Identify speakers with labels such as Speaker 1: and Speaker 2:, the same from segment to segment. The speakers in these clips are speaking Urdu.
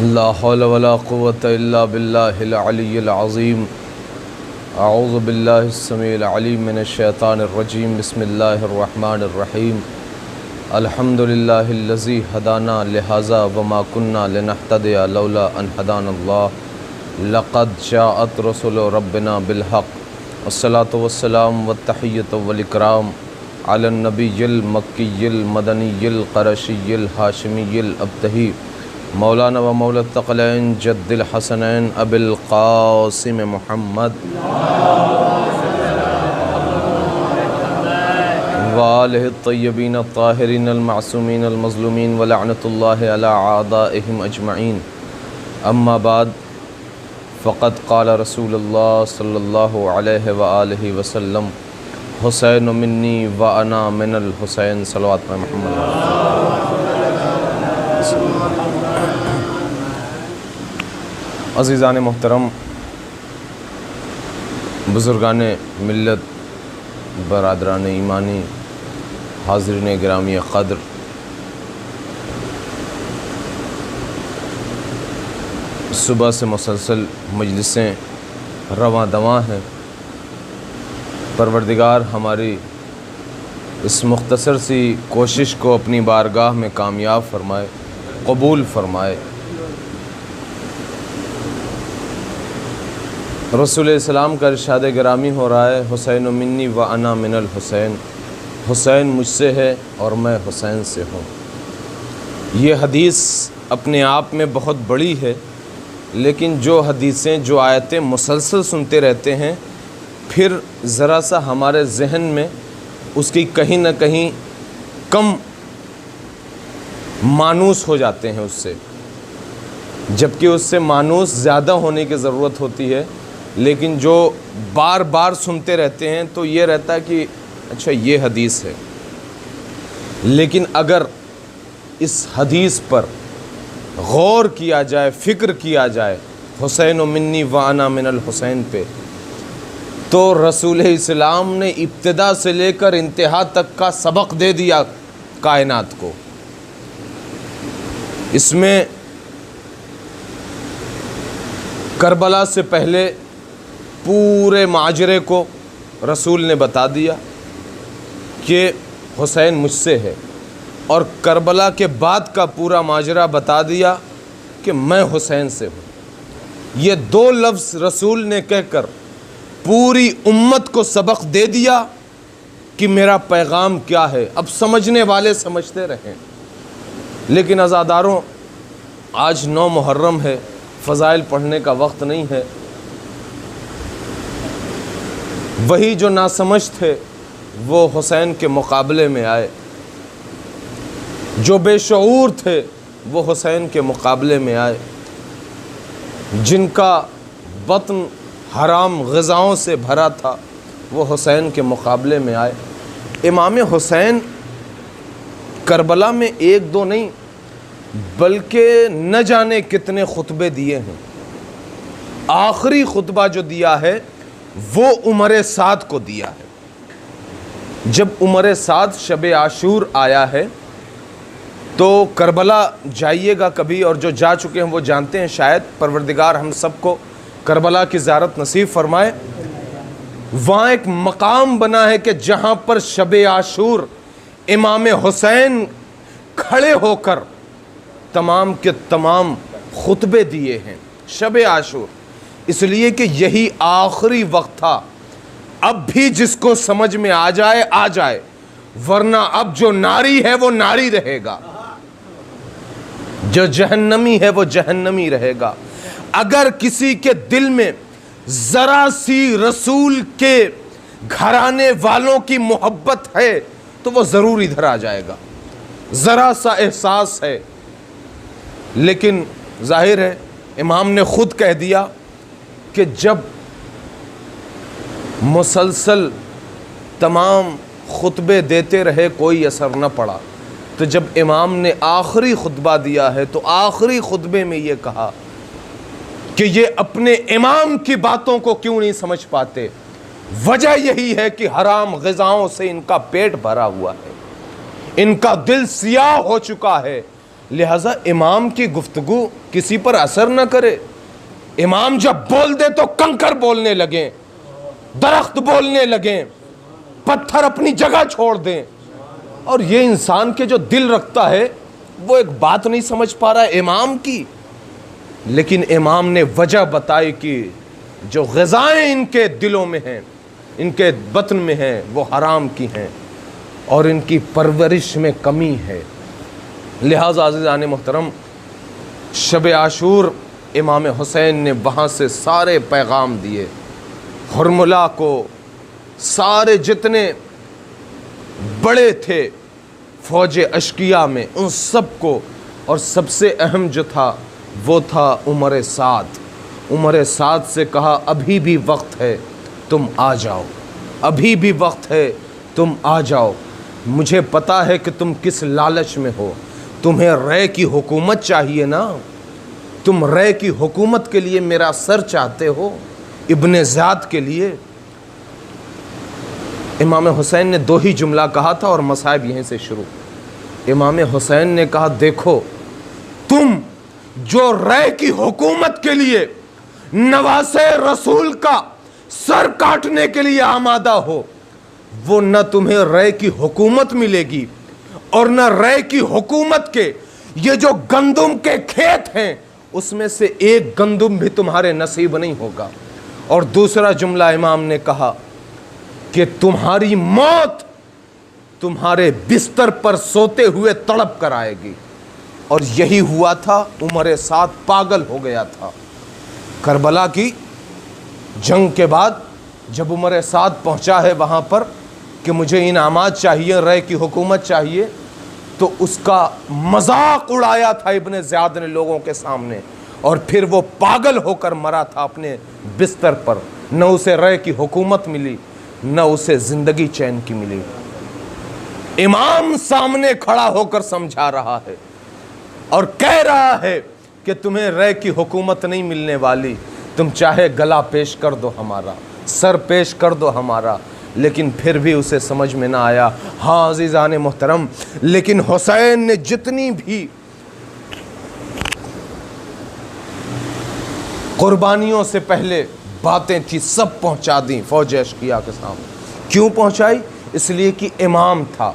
Speaker 1: لا حول ولا قوة إلا بالله العلي العظيم. أعوذ بالله السميع العليم من الشيطان الرجيم. بسم الله الرحمن الرحيم. الحمد لله الذي هدانا لهذا وما كنا لنهتدي لولا أن هدانا الله. لقد جاءت رسل ربنا بالحق. والصلاة والسلام والتحية والإكرام على النبي المكي المدني القرشي الهاشمي الأبتهي مولانا و مولا الثقلین جد الحسنین ابی القاسم محمد وآلہ الطیبین الطاہرین المعصومین المظلومین ولعنۃ اللہ علی اعدائہم اجمعین. اما بعد فقد قال رسول اللہ صلی اللہ علیہ وآلہ وسلم حسین منی وانا من الحسین. صلوات محمد. عزیزان محترم، بزرگان ملت، برادران ایمانی، حاضرین گرامی قدر، صبح سے مسلسل مجلسیں رواں دواں ہیں. پروردگار ہماری اس مختصر سی کوشش کو اپنی بارگاہ میں کامیاب فرمائے، قبول فرمائے. رسول السلام کا ارشاد گرامی ہو رہا ہے، حسین منی و انا من الحسین. حسین مجھ سے ہے اور میں حسین سے ہوں. یہ حدیث اپنے آپ میں بہت بڑی ہے، لیکن جو حدیثیں، جو آیتیں مسلسل سنتے رہتے ہیں، پھر ذرا سا ہمارے ذہن میں اس کی کہیں نہ کہیں کم مانوس ہو جاتے ہیں اس سے، جبکہ اس سے مانوس زیادہ ہونے کی ضرورت ہوتی ہے. لیکن جو بار بار سنتے رہتے ہیں تو یہ رہتا ہے کہ اچھا یہ حدیث ہے. لیکن اگر اس حدیث پر غور کیا جائے، فکر کیا جائے حسین منی وانا من الحسین پہ، تو رسول اسلام نے ابتدا سے لے کر انتہا تک کا سبق دے دیا کائنات کو. اس میں کربلا سے پہلے پورے ماجرے کو رسول نے بتا دیا کہ حسین مجھ سے ہے، اور کربلا کے بعد کا پورا ماجرا بتا دیا کہ میں حسین سے ہوں. یہ دو لفظ رسول نے کہہ کر پوری امت کو سبق دے دیا کہ میرا پیغام کیا ہے. اب سمجھنے والے سمجھتے رہیں. لیکن عزاداروں، آج 9 محرم ہے، فضائل پڑھنے کا وقت نہیں ہے. وہی جو ناسمجھ تھے وہ حسین کے مقابلے میں آئے، جو بے شعور تھے وہ حسین کے مقابلے میں آئے، جن کا بطن حرام غذاؤں سے بھرا تھا وہ حسین کے مقابلے میں آئے. امام حسین کربلا میں 1-2 نہیں بلکہ نہ جانے کتنے خطبے دیے ہیں. آخری خطبہ جو دیا ہے وہ عمر سعد کو دیا ہے. جب عمر سعد شب عاشور آیا ہے تو کربلا جائیے گا کبھی، اور جو جا چکے ہیں وہ جانتے ہیں شاید. پروردگار ہم سب کو کربلا کی زیارت نصیب فرمائے. وہاں ایک مقام بنا ہے کہ جہاں پر شب عاشور امام حسین کھڑے ہو کر تمام کے تمام خطبے دیے ہیں. شب عاشور اس لیے کہ یہی آخری وقت تھا. اب بھی جس کو سمجھ میں آ جائے آ جائے، ورنہ اب جو ناری ہے وہ ناری رہے گا، جو جہنمی ہے وہ جہنمی رہے گا. اگر کسی کے دل میں ذرا سی رسول کے گھرانے والوں کی محبت ہے تو وہ ضرور ادھر آ جائے گا. ذرا سا احساس ہے. لیکن ظاہر ہے امام نے خود کہہ دیا کہ جب مسلسل تمام خطبے دیتے رہے کوئی اثر نہ پڑا، تو جب امام نے آخری خطبہ دیا ہے تو آخری خطبے میں یہ کہا کہ یہ اپنے امام کی باتوں کو کیوں نہیں سمجھ پاتے. وجہ یہی ہے کہ حرام غذاؤں سے ان کا پیٹ بھرا ہوا ہے، ان کا دل سیاہ ہو چکا ہے. لہٰذا امام کی گفتگو کسی پر اثر نہ کرے. امام جب بول دے تو کنکر بولنے لگیں, درخت بولنے لگیں, پتھر اپنی جگہ چھوڑ دیں. اور یہ انسان کے جو دل رکھتا ہے وہ ایک بات نہیں سمجھ پا رہا ہے امام کی. لیکن امام نے وجہ بتائی کہ جو غذائیں ان کے دلوں میں ہیں, ان کے بطن میں ہیں, وہ حرام کی ہیں اور ان کی پرورش میں کمی ہے. لہٰذا عزیزان محترم, شب عاشور امام حسین نے وہاں سے سارے پیغام دیے. حرملہ کو, سارے جتنے بڑے تھے فوج اشقیاء میں, ان سب کو, اور سب سے اہم جو تھا وہ تھا عمر سعد. عمر سعد سے کہا ابھی بھی وقت ہے, تم آ جاؤ, ابھی بھی وقت ہے, تم آ جاؤ. مجھے پتا ہے کہ تم کس لالچ میں ہو, تمہیں رے کی حکومت چاہیے نا, تم رے کی حکومت کے لیے میرا سر چاہتے ہو, ابن زیاد کے لیے. امام حسین نے دو ہی جملہ کہا تھا اور مصائب یہیں سے شروع. امام حسین نے کہا دیکھو, تم جو رے کی حکومت کے لیے نواسے رسول کا سر کاٹنے کے لیے آمادہ ہو, وہ نہ تمہیں رے کی حکومت ملے گی اور نہ رے کی حکومت کے یہ جو گندم کے کھیت ہیں اس میں سے ایک گندم بھی تمہارے نصیب نہیں ہوگا. اور دوسرا جملہ امام نے کہا کہ تمہاری موت تمہارے بستر پر سوتے ہوئے تڑپ کر آئے گی. اور یہی ہوا تھا. عمر سعد پاگل ہو گیا تھا. کربلا کی جنگ کے بعد جب عمر سعد پہنچا ہے وہاں پر کہ مجھے انعامات چاہیے, رے کی حکومت چاہیے, تو اس کا مذاق اڑایا تھا ابن زیاد نے لوگوں کے سامنے, اور پھر وہ پاگل ہو کر مرا تھا اپنے بستر پر. نہ اسے رے کی حکومت ملی, نہ اسے زندگی چین کی ملی. امام سامنے کھڑا ہو کر سمجھا رہا ہے اور کہہ رہا ہے کہ تمہیں رے کی حکومت نہیں ملنے والی, تم چاہے گلا پیش کر دو ہمارا, سر پیش کر دو ہمارا. لیکن پھر بھی اسے سمجھ میں نہ آیا. ہاں عزیزان محترم, لیکن حسین نے جتنی بھی قربانیوں سے پہلے باتیں تھی سب پہنچا دیں فوج اشقیاء کے سامنے. کیوں پہنچائی؟ اس لیے کہ امام تھا,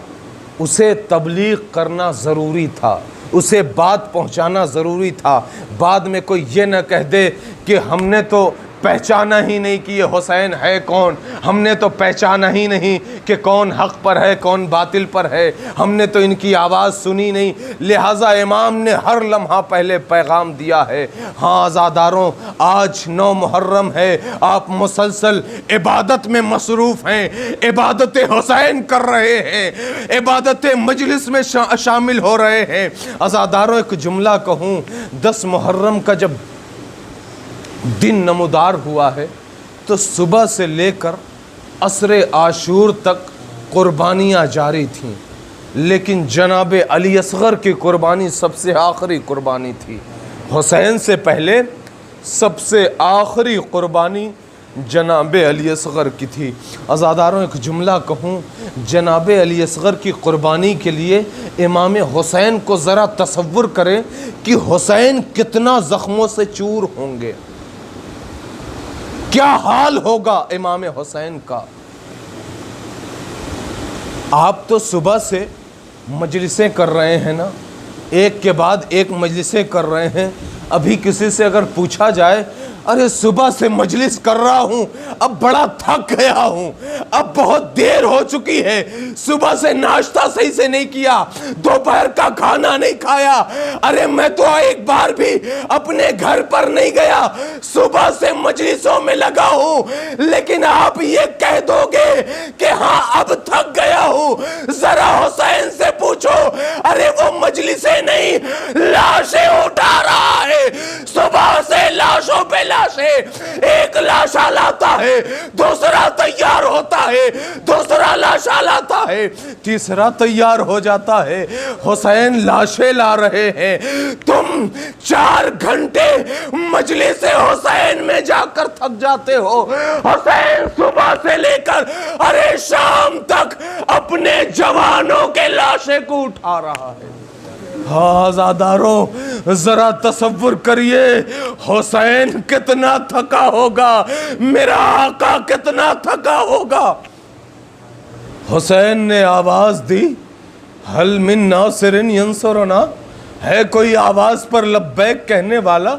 Speaker 1: اسے تبلیغ کرنا ضروری تھا, اسے بات پہنچانا ضروری تھا. بعد میں کوئی یہ نہ کہہ دے کہ ہم نے تو پہچانا ہی نہیں کہ یہ حسین ہے کون, ہم نے تو پہچانا ہی نہیں کہ کون حق پر ہے کون باطل پر ہے, ہم نے تو ان کی آواز سنی نہیں. لہٰذا امام نے ہر لمحہ پہلے پیغام دیا ہے. ہاں عزاداروں, آج 9 محرم ہے, آپ مسلسل عبادت میں مصروف ہیں, عبادت حسین کر رہے ہیں, عبادت مجلس میں شامل ہو رہے ہیں. عزاداروں ایک جملہ کہوں, 10 محرم کا جب دن نمودار ہوا ہے تو صبح سے لے کر عصر عاشور تک قربانیاں جاری تھیں, لیکن جناب علی اصغر کی قربانی سب سے آخری قربانی تھی. حسین سے پہلے سب سے آخری قربانی جناب علی اصغر کی تھی. عزاداروں ایک جملہ کہوں, جناب علی اصغر کی قربانی کے لیے امام حسین کو ذرا تصور کریں کہ حسین کتنا زخموں سے چور ہوں گے, کیا حال ہوگا امام حسین کا. آپ تو صبح سے مجلسیں کر رہے ہیں نا, ایک کے بعد ایک مجلسیں کر رہے ہیں. ابھی کسی سے اگر پوچھا جائے ارے صبح سے مجلس کر رہا ہوں, اب بڑا تھک گیا ہوں, اب بہت دیر ہو چکی ہے, صبح سے ناشتہ صحیح سے نہیں کیا, دوپہر کا کھانا نہیں کھایا, ارے میں تو ایک بار بھی اپنے گھر پر نہیں گیا, صبح سے مجلسوں میں لگا ہوں, لیکن آپ یہ کہہ دو گے کہ ہاں اب تھک گیا ہوں. ذرا حسین سے پوچھو, ارے وہ مجلسیں نہیں لاشیں اٹھا رہا ہے, صبح سے لاشوں پہ ایک لاشا لاتا ہے, دوسرا تیار ہوتا ہے, دوسرا لاشا لاتا ہے, تیسرا تیار ہو جاتا ہے. حسین لاشیں لا رہے ہیں, تم 4 گھنٹے مجلس حسین میں جا کر تھک جاتے ہو. حسین صبح سے لے کر ارے شام تک اپنے جوانوں کے لاشیں کو اٹھا رہا ہے. ہاں عزاداروں ذرا تصور کریے حسین کتنا تھکا ہوگا، میرا آقا کتنا تھکا ہوگا۔ حسین نے آواز دی، حل من ناصر ینصرنا، ہے کوئی آواز پر لبیک کہنے والا؟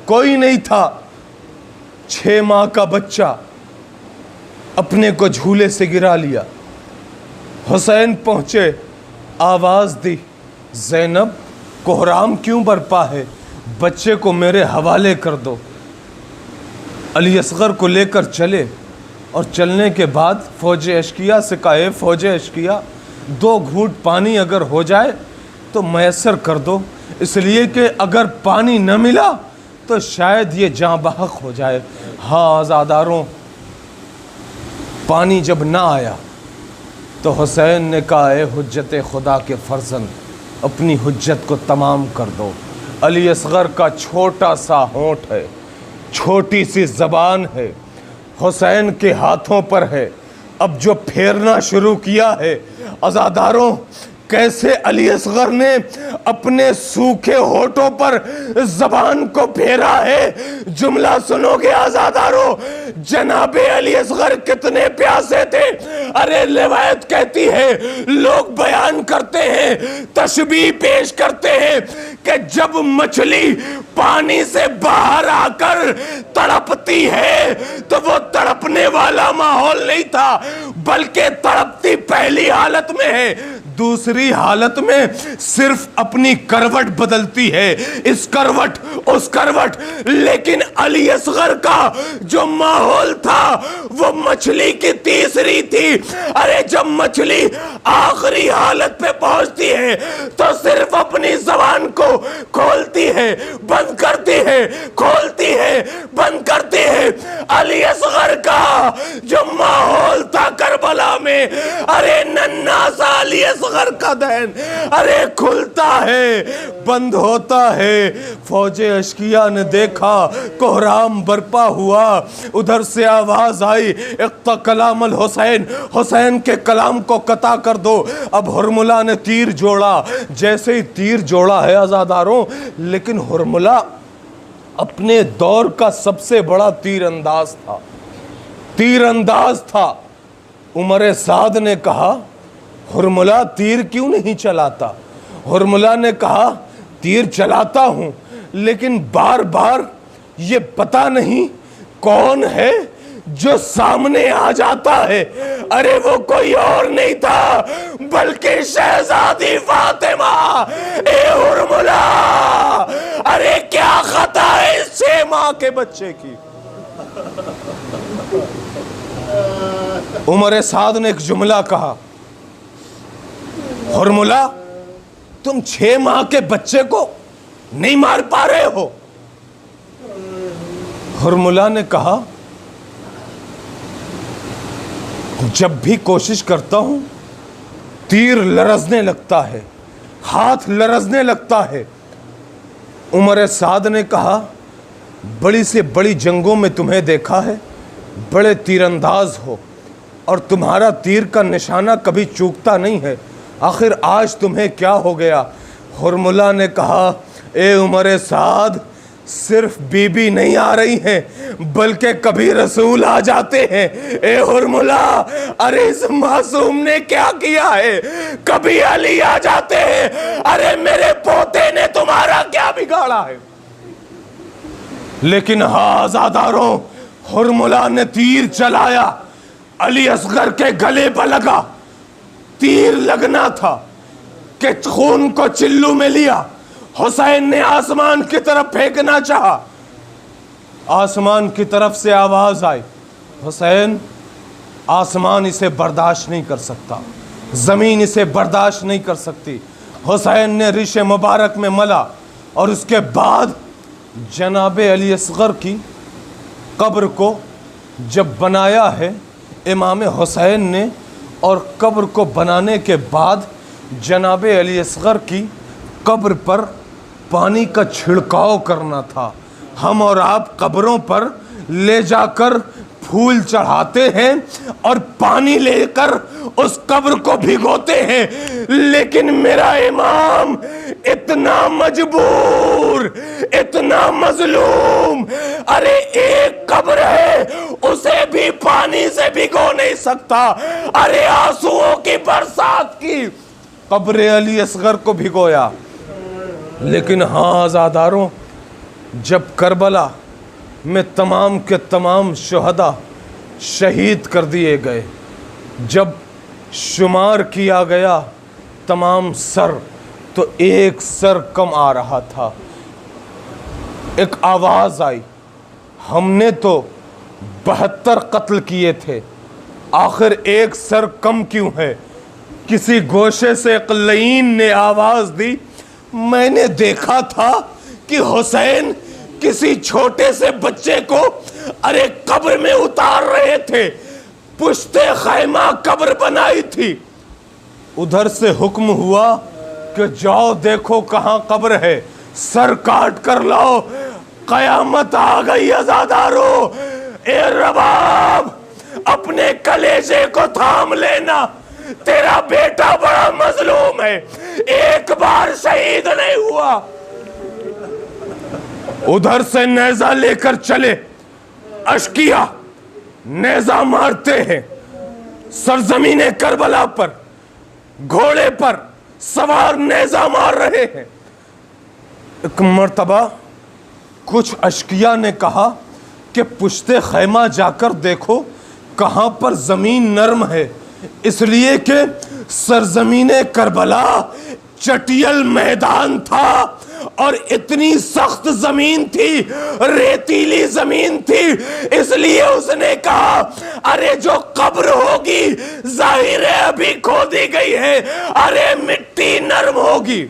Speaker 1: کوئی نہیں تھا۔ 6 ماہ کا بچہ اپنے کو جھولے سے گرا لیا۔ حسین پہنچے، آواز دی، زینب کوہرام کیوں برپا ہے؟ بچے کو میرے حوالے کر دو۔ علی اصغر کو لے کر چلے، اور چلنے کے بعد فوج اشقیاء سے کہے، فوج اشقیاء 2 گھونٹ پانی اگر ہو جائے تو میسر کر دو، اس لیے کہ اگر پانی نہ ملا تو شاید یہ جاں بحق ہو جائے۔ ہاں عزاداروں، پانی جب نہ آیا تو حسین نے کہا، اے حجت خدا کے فرزند، اپنی حجت کو تمام کر دو۔ علی اصغر کا چھوٹا سا ہونٹ ہے، چھوٹی سی زبان ہے، حسین کے ہاتھوں پر ہے۔ اب جو پھیرنا شروع کیا ہے، عزاداروں کیسے علی اصغر نے اپنے سوکھے ہونٹوں پر زبان کو پھیرا ہے، جملہ سنو گے عزاداروں، جناب علی اصغر کتنے پیاسے تھے۔ ارے روایت کہتی ہے، لوگ بیان کرتے ہیں، تشبیہ پیش کرتے ہیں کہ جب مچھلی پانی سے باہر آ کر تڑپتی ہے تو وہ تڑپنے والا ماحول نہیں تھا، بلکہ تڑپتی پہلی حالت میں ہے، دوسری حالت میں صرف اپنی کروٹ بدلتی ہے، اس کروٹ اس کروٹ۔ لیکن علی اصغر کا جو ماحول تھا وہ مچھلی کی تیسری تھی۔ ارے جب مچھلی آخری حالت پہ پہنچتی ہے تو صرف اپنی زبان کو کھولتی ہے، بند کرتی ہے، کھولتی ہے، بند کرتی ہے۔ علی اصغر کا جو ماحول تھا کربلا میں، ارے ننھا سا علی اصغر کا دہن، ارے کھلتا ہے، بند ہوتا ہے۔ فوج اشقیاء نے دیکھا کوہرام برپا ہوا، ادھر سے آواز آئی، اقطع کلام الحسین، حسین کے کلام کو قطع کر دو۔ اب ہرملہ نے تیر جوڑا، جیسے ہی تیر جوڑا ہے عزاداروں، لیکن ہرملہ اپنے دور کا سب سے بڑا تیر انداز تھا، تیر انداز تھا۔ عمر سعد نے کہا، ہرملہ تیر کیوں نہیں چلاتا؟ ہرملہ نے کہا، تیر چلاتا ہوں، لیکن بار بار یہ پتہ نہیں کون ہے جو سامنے آ جاتا ہے۔ ارے وہ کوئی اور نہیں تھا بلکہ شہزادی فاطمہ۔ اے ہرملہ، ارے کیا خطا ہے اس 6 ماہ کے بچے کی؟ عمر سعد نے ایک جملہ کہا، ہرملہ تم 6 ماہ کے بچے کو نہیں مار پا رہے ہو؟ ہرملہ نے کہا، جب بھی کوشش کرتا ہوں تیر لرزنے لگتا ہے، ہاتھ لرزنے لگتا ہے۔ عمر سعد نے کہا، بڑی سے بڑی جنگوں میں تمہیں دیکھا ہے، بڑے تیر انداز ہو، اور تمہارا تیر کا نشانہ کبھی چوکتا نہیں ہے، آخر آج تمہیں کیا ہو گیا؟ ہرملہ نے کہا، اے عمر سعد، صرف بی بی نہیں آ رہی ہیں بلکہ کبھی رسول آ جاتے ہیں۔ اے ہرملہ، ارے اس معصوم نے کیا کیا ہے؟ کبھی علی آ جاتے ہیں، ارے میرے پوتے نے تمہارا کیا بگاڑا ہے؟ لیکن ہاں عزاداروں، ہرملہ نے تیر چلایا، علی اصغر کے گلے پہ لگا، تیر لگنا تھا کہ خون کو چلو میں لیا۔ حسین نے آسمان کی طرف پھینکنا چاہا، آسمان کی طرف سے آواز آئی، حسین آسمان اسے برداشت نہیں کر سکتا، زمین اسے برداشت نہیں کر سکتی۔ حسین نے ریش مبارک میں ملا، اور اس کے بعد جناب علی اصغر کی قبر کو جب بنایا ہے امام حسین نے، اور قبر کو بنانے کے بعد جناب علی اصغر کی قبر پر پانی کا چھڑکاؤ کرنا تھا۔ ہم اور آپ قبروں پر لے جا کر پھول چڑھاتے ہیں اور پانی لے کر اس قبر کو بھگوتے ہیں، لیکن میرا امام اتنا مجبور، اتنا مظلوم، ارے ایک قبر ہے اسے بھی پانی سے بھگو نہیں سکتا، ارے آنسوؤں کی برسات کی قبر علی اصغر کو بھگویا۔ لیکن ہاں عزاداروں، جب کربلا میں تمام کے تمام شہداء شہید کر دیے گئے، جب شمار کیا گیا تمام سر، تو ایک سر کم آ رہا تھا۔ ایک آواز آئی، ہم نے تو 72 قتل کیے تھے، آخر ایک سر کم کیوں ہے؟ کسی گوشے سے ایک لعین نے آواز دی، میں نے دیکھا تھا کہ حسین کسی چھوٹے سے بچے کو ارے قبر میں اتار رہے تھے، پشت خیمہ قبر بنائی تھی۔ ادھر سے حکم ہوا کہ جاؤ دیکھو کہاں قبر ہے، سر کاٹ کر لاؤ۔ قیامت آ گئی عزادارو، اے رباب اپنے کلیجے کو تھام لینا، تیرا بیٹا بڑا مظلوم ہے، ایک بار شہید نہیں ہوا۔ ادھر سے نیزہ لے کر چلے، اشقیہ نیزہ مارتے ہیں سرزمین کربلا پر، گھوڑے پر سوار نیزہ مار رہے ہیں۔ ایک مرتبہ کچھ اشقیہ نے کہا کہ پشت خیمہ جا کر دیکھو کہاں پر زمین نرم ہے، اس لیے کہ سرزمین کربلا چٹیل میدان تھا اور اتنی سخت زمین تھی، ریتیلی زمین تھی، اس لیے اس نے کہا ارے جو قبر ہوگی ظاہر ہے ابھی کھودی گئی ہے، ارے مٹی نرم ہوگی۔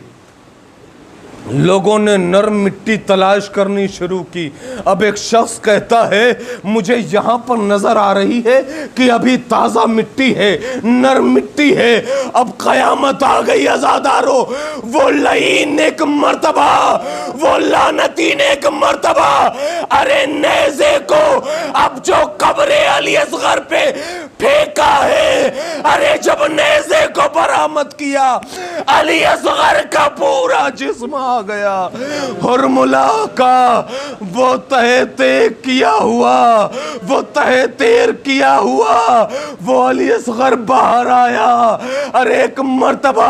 Speaker 1: لوگوں نے نرم مٹی تلاش کرنی شروع کی۔ اب ایک شخص کہتا ہے مجھے یہاں پر نظر آ رہی ہے کہ ابھی تازہ مٹی ہے، نرم مٹی ہے۔ اب قیامت آ گئی عزادارو، وہ لعین ایک مرتبہ، وہ لعنتی نے ایک مرتبہ ارے نیزے کو اب جو قبر علی اصغر پہ پھینکا ہے، ارے جب نیزے کو برآمد کیا علی اصغر کا پورا جسم آ گیا، ہرملا کا وہ تہہ تیر کیا ہوا، وہ تہہ تیر کیا ہوا وہ علی اصغر باہر آیا۔ ارے ایک مرتبہ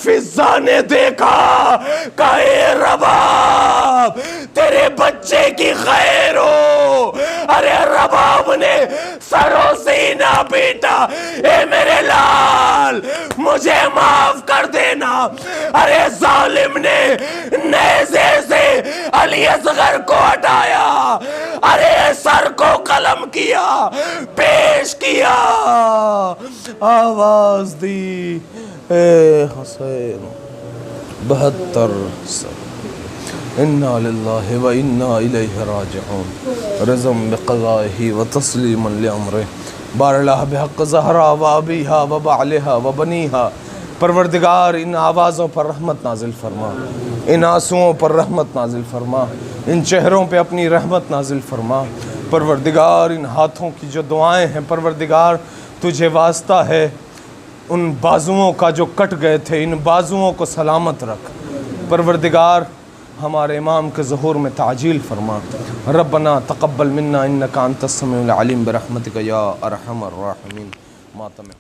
Speaker 1: فضا نے دیکھا، کہا اے رباب تیرے بچے کی خیر ہو۔ ارے رباب نے سرو سینہ پیٹا، اے میرے لال مجھے معاف کر دینا۔ ارے ظالم نے نیزے سے علی اصغر کو ہٹایا، ارے سر کو قلم کیا، پیش کیا، آواز دی اے حسین 72 سر، انا للہ و انا الیہ راجعون، رضم بقضائہ و تسلیما لامرہ، بار اللہ بحق زہرا و ابیہا و بعلہا و بنیہا۔ پروردگار ان آوازوں پر رحمت نازل فرما، ان آنسوؤں پر رحمت نازل فرما، ان چہروں پہ اپنی رحمت نازل فرما۔ پروردگار ان ہاتھوں کی جو دعائیں ہیں، پروردگار تجھے واسطہ ہے ان بازوؤں کا جو کٹ گئے تھے، ان بازوؤں کو سلامت رکھ۔ پروردگار ہمارے امام کے ظہور میں تعجیل فرما۔ ربنا تقبل منا انک انت السمیع العلیم برحمتک یا ارحم الراحمین۔ ماتم